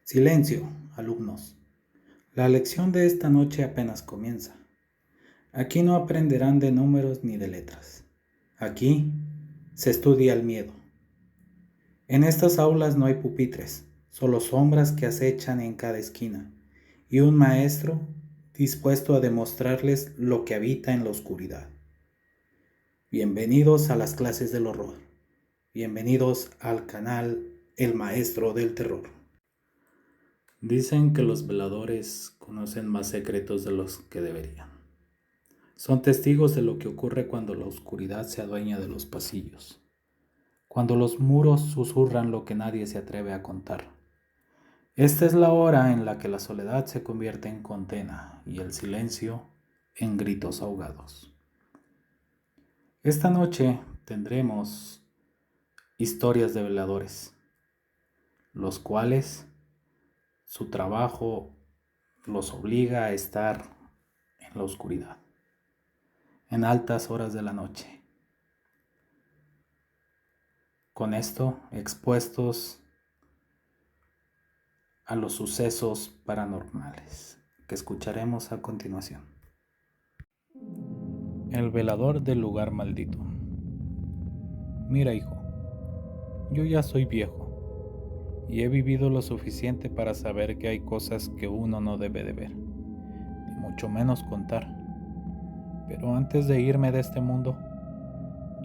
Silencio, alumnos. La lección de esta noche apenas comienza. Aquí no aprenderán de números ni de letras. Aquí se estudia el miedo. En estas aulas no hay pupitres, solo sombras que acechan en cada esquina y un maestro dispuesto a demostrarles lo que habita en la oscuridad. Bienvenidos a las clases del horror. Bienvenidos al canal El Maestro del Terror. Dicen que los veladores conocen más secretos de los que deberían. Son testigos de lo que ocurre cuando la oscuridad se adueña de los pasillos, cuando los muros susurran lo que nadie se atreve a contar. Esta es la hora en la que la soledad se convierte en condena y el silencio en gritos ahogados. Esta noche tendremos historias de veladores, los cuales su trabajo los obliga a estar en la oscuridad, en altas horas de la noche. Con esto, expuestos a los sucesos paranormales que escucharemos a continuación. El velador del lugar maldito. Mira, hijo, yo ya soy viejo y he vivido lo suficiente para saber que hay cosas que uno no debe de ver, ni mucho menos contar. Pero antes de irme de este mundo,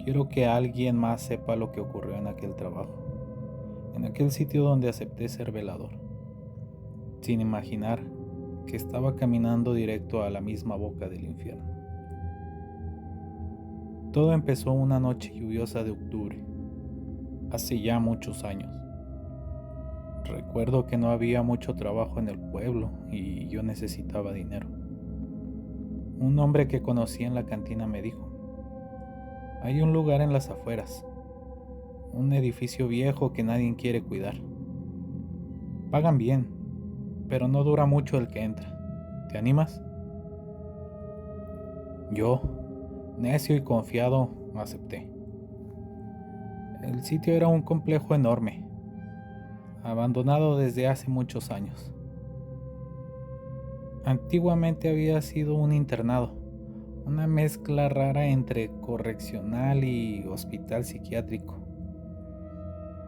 quiero que alguien más sepa lo que ocurrió en aquel trabajo, en aquel sitio donde acepté ser velador, sin imaginar que estaba caminando directo a la misma boca del infierno. Todo empezó una noche lluviosa de octubre, hace ya muchos años. Recuerdo que no había mucho trabajo en el pueblo y yo necesitaba dinero. Un hombre que conocí en la cantina me dijo: hay un lugar en las afueras, un edificio viejo que nadie quiere cuidar. Pagan bien, pero no dura mucho el que entra. ¿Te animas? Yo, necio y confiado, acepté. El sitio era un complejo enorme, abandonado desde hace muchos años. Antiguamente había sido un internado, una mezcla rara entre correccional y hospital psiquiátrico.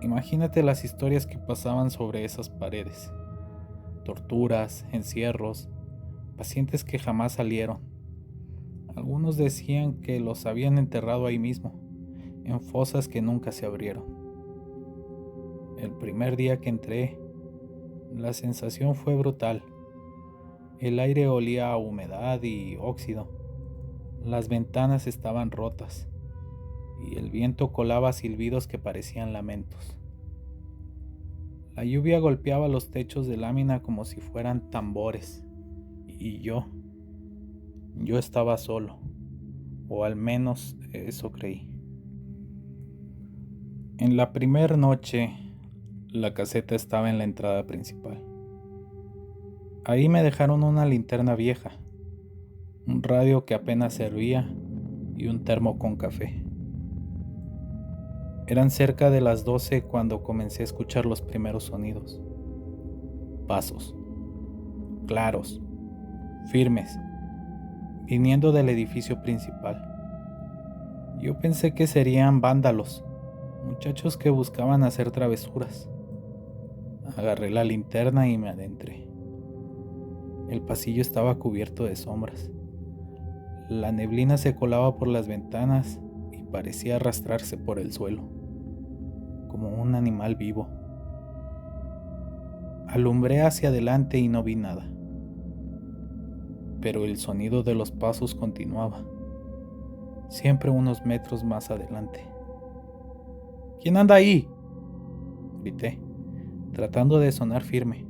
Imagínate las historias que pasaban sobre esas paredes: torturas, encierros, pacientes que jamás salieron. Algunos decían que los habían enterrado ahí mismo, en fosas que nunca se abrieron. El primer día que entré, la sensación fue brutal. El aire olía a humedad y óxido. Las ventanas estaban rotas y el viento colaba silbidos que parecían lamentos. La lluvia golpeaba los techos de lámina como si fueran tambores, y yo estaba solo, o al menos eso creí. En la primera noche, la caseta estaba en la entrada principal. Ahí me dejaron una linterna vieja, un radio que apenas servía y un termo con café. Eran cerca de las 12 cuando comencé a escuchar los primeros sonidos. Pasos, claros, firmes, viniendo del edificio principal. Yo pensé que serían vándalos, muchachos que buscaban hacer travesuras. Agarré la linterna y me adentré. El pasillo estaba cubierto de sombras. La neblina se colaba por las ventanas y parecía arrastrarse por el suelo, como un animal vivo. Alumbré hacia adelante y no vi nada, pero el sonido de los pasos continuaba, siempre unos metros más adelante. ¿Quién anda ahí?, grité, tratando de sonar firme.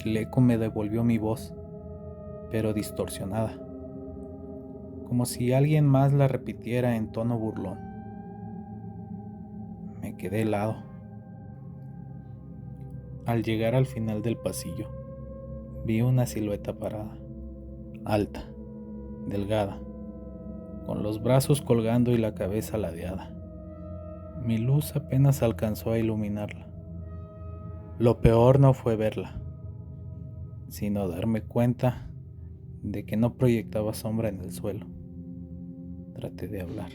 El eco me devolvió mi voz, pero distorsionada, como si alguien más la repitiera en tono burlón. Me quedé helado. Al llegar al final del pasillo, vi una silueta parada, alta, delgada, con los brazos colgando y la cabeza ladeada. Mi luz apenas alcanzó a iluminarla. Lo peor no fue verla, sino darme cuenta de que no proyectaba sombra en el suelo. Traté de hablar.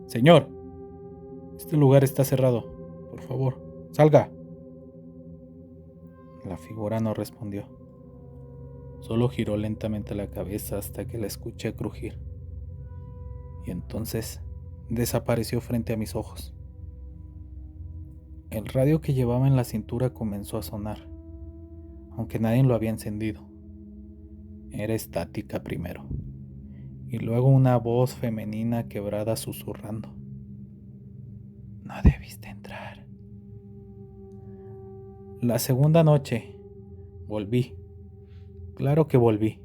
Señor, este lugar está cerrado. Por favor, salga. La figura no respondió. Solo giró lentamente la cabeza hasta que la escuché crujir. Y entonces desapareció frente a mis ojos. El radio que llevaba en la cintura comenzó a sonar, aunque nadie lo había encendido. Era estática primero, y luego una voz femenina quebrada susurrando. No debiste entrar. La segunda noche, volví. Claro que volví.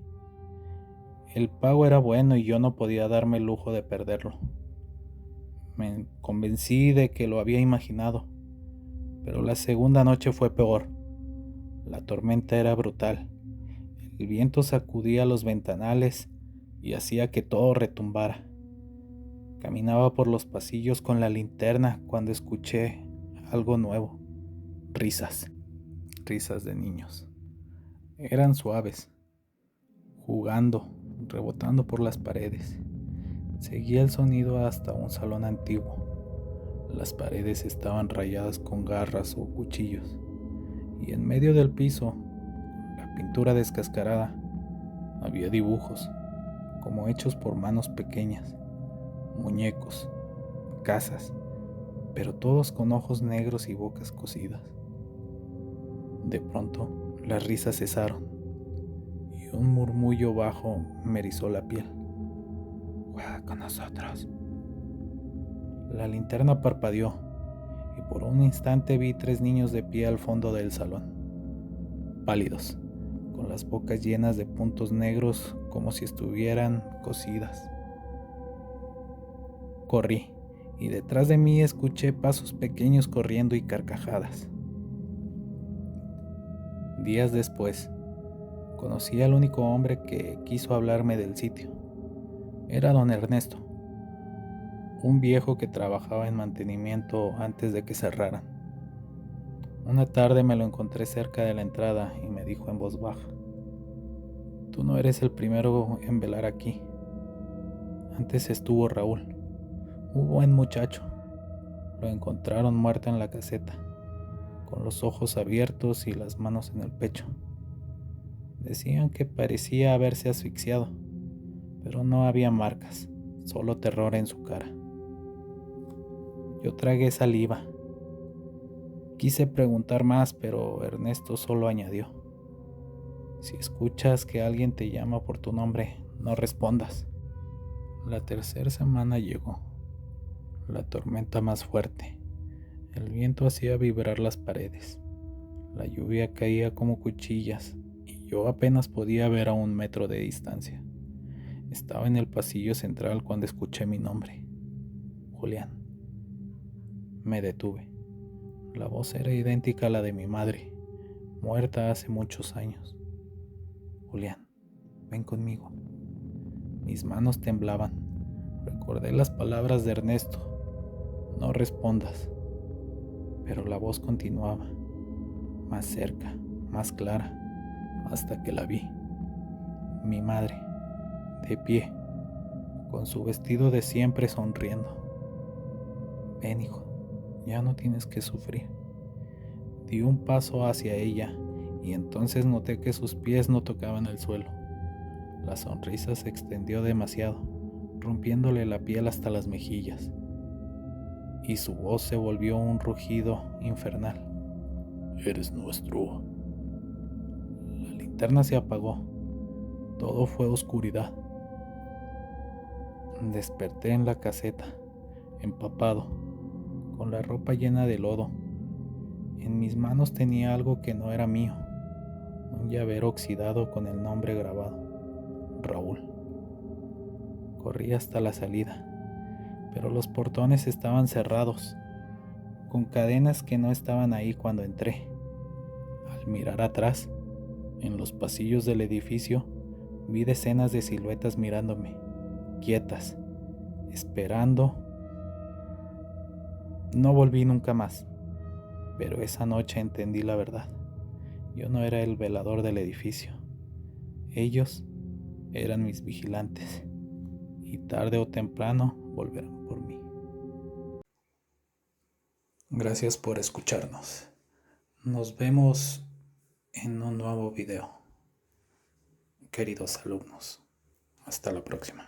El pago era bueno y yo no podía darme el lujo de perderlo. Me convencí de que lo había imaginado, pero la segunda noche fue peor. La tormenta era brutal. El viento sacudía los ventanales y hacía que todo retumbara. Caminaba por los pasillos con la linterna cuando escuché algo nuevo. Risas de niños. Eran suaves, jugando, rebotando por las paredes. Seguía el sonido hasta un salón antiguo. Las paredes estaban rayadas con garras o cuchillos, y en medio del piso, la pintura descascarada, había dibujos, como hechos por manos pequeñas, muñecos, casas, pero todos con ojos negros y bocas cosidas. De pronto, las risas cesaron, y un murmullo bajo me erizó la piel. Juega con nosotros. La linterna parpadeó, y por un instante vi 3 niños de pie al fondo del salón, pálidos, con las bocas llenas de puntos negros como si estuvieran cocidas. Corrí, y detrás de mí escuché pasos pequeños corriendo y carcajadas. Días después, conocí al único hombre que quiso hablarme del sitio. Era don Ernesto, un viejo que trabajaba en mantenimiento antes de que cerraran. Una tarde me lo encontré cerca de la entrada y me dijo en voz baja: Tú no eres el primero en velar aquí. Antes estuvo Raúl, un buen muchacho. Lo encontraron muerto en la caseta, con los ojos abiertos y las manos en el pecho. Decían que parecía haberse asfixiado, pero no había marcas, solo terror en su cara. Yo tragué saliva. Quise preguntar más, pero Ernesto solo añadió: Si escuchas que alguien te llama por tu nombre, no respondas. La tercera semana llegó, la tormenta más fuerte. El viento hacía vibrar las paredes. La lluvia caía como cuchillas y yo apenas podía ver a 1 metro de distancia. Estaba en el pasillo central cuando escuché mi nombre. Julián. Me detuve. La voz era idéntica a la de mi madre, muerta hace muchos años. Julián, ven conmigo. Mis manos temblaban. Recordé las palabras de Ernesto: no respondas. Pero la voz continuaba, más cerca, más clara, hasta que la vi. Mi madre, de pie, con su vestido de siempre sonriendo. Ven, hijo, ya no tienes que sufrir. Di un paso hacia ella y entonces noté que sus pies no tocaban el suelo. La sonrisa se extendió demasiado, rompiéndole la piel hasta las mejillas, y su voz se volvió un rugido infernal. Eres nuestro. La linterna se apagó. Todo fue oscuridad. Desperté en la caseta, empapado, con la ropa llena de lodo. En mis manos tenía algo que no era mío, un llavero oxidado con el nombre grabado: Raúl. Corrí hasta la salida, pero los portones estaban cerrados, con cadenas que no estaban ahí cuando entré. Al mirar atrás, en los pasillos del edificio, vi decenas de siluetas mirándome, quietas, esperando. No volví nunca más. Pero esa noche entendí la verdad. Yo no era el velador del edificio. Ellos eran mis vigilantes. Y tarde o temprano volverán por mí. Gracias por escucharnos. Nos vemos en un nuevo video, queridos alumnos. Hasta la próxima.